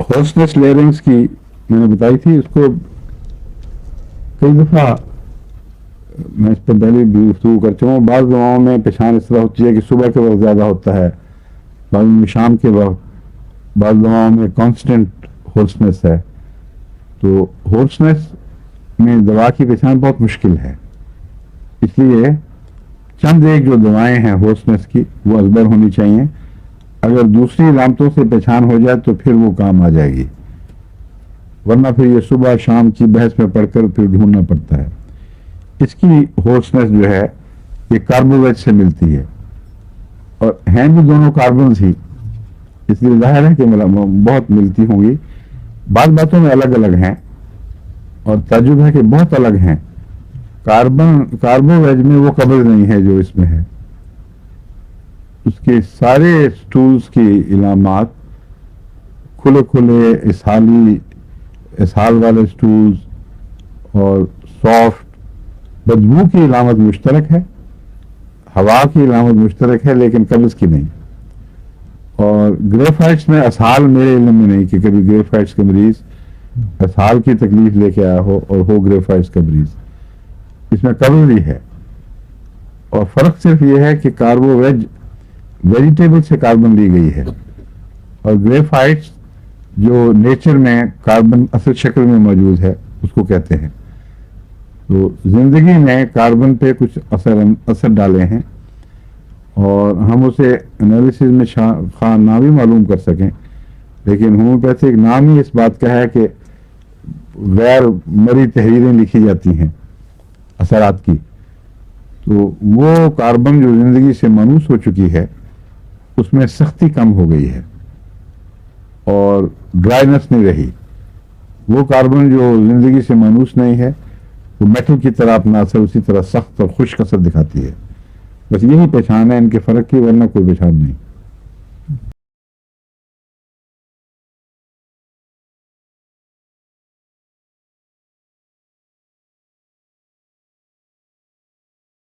ہارسنس لیئرنگس کی میں نے بتائی تھی، اس کو کئی دفعہ میں اس پر پہلے بھی گفتگو کر چکا ہوں. بعض دواؤں میں پہچان اس طرح ہوتی ہے کہ صبح کے وقت زیادہ ہوتا ہے، بعض میں شام کے وقت، بعض دواؤں میں کانسٹنٹ ہارسنس ہے. تو ہارسنس میں دوا کی پہچان بہت مشکل ہے، اس لیے چند ایک جو دوائیں ہیں ہارسنس کی وہ ازبر ہونی چاہیے. اگر دوسری علامتوں سے پہچان ہو جائے تو پھر وہ کام آ جائے گی، ورنہ پھر یہ صبح شام کی بحث میں پڑھ کر پھر ڈھونڈنا پڑتا ہے. اس کی ہارسنس جو ہے یہ کاربوویج سے ملتی ہے، اور ہیں بھی دونوں کاربنز ہی، اس لیے ظاہر ہے کہ بہت ملتی ہوں گی. بعض باتوں میں الگ الگ ہیں اور تعجب ہے کہ بہت الگ ہیں. کاربوویج میں وہ قبض نہیں ہے جو اس میں ہے. اس کے سارے سٹولز کی علامات کھلے کھلے اسہال والے سٹولز اور سافٹ بدبو کی علامت مشترک ہے، ہوا کی علامت مشترک ہے، لیکن قبض کی نہیں. اور گریفائٹس میں اسہال میرے علم میں نہیں کہ کبھی گریفائٹس کا مریض اسہال کی تکلیف لے کے آیا ہو اور ہو گریفائٹس کا مریض. اس میں قبض بھی ہے، اور فرق صرف یہ ہے کہ کاربوویج ویجیٹیبل سے کاربن لی گئی ہے، اور گریفائٹس جو نیچر میں کاربن اصل شکل میں موجود ہے اس کو کہتے ہیں. تو زندگی میں کاربن پہ کچھ اثر ڈالے ہیں، اور ہم اسے انالیسس میں خواہ نہ بھی معلوم کر سکیں، لیکن ہومیوپیتھک نام ہی اس بات کا ہے کہ غیر مری تحریریں لکھی جاتی ہیں اثرات کی. تو وہ کاربن جو زندگی سے مانوس ہو چکی ہے اس میں سختی کم ہو گئی ہے اور ڈرائنس نہیں رہی. وہ کاربن جو زندگی سے مانوس نہیں ہے وہ میٹل کی طرح اپنا اثر اسی طرح سخت اور خشک اثر دکھاتی ہے. بس یہی پہچان ہے ان کے فرق کی، ورنہ کوئی پہچان نہیں.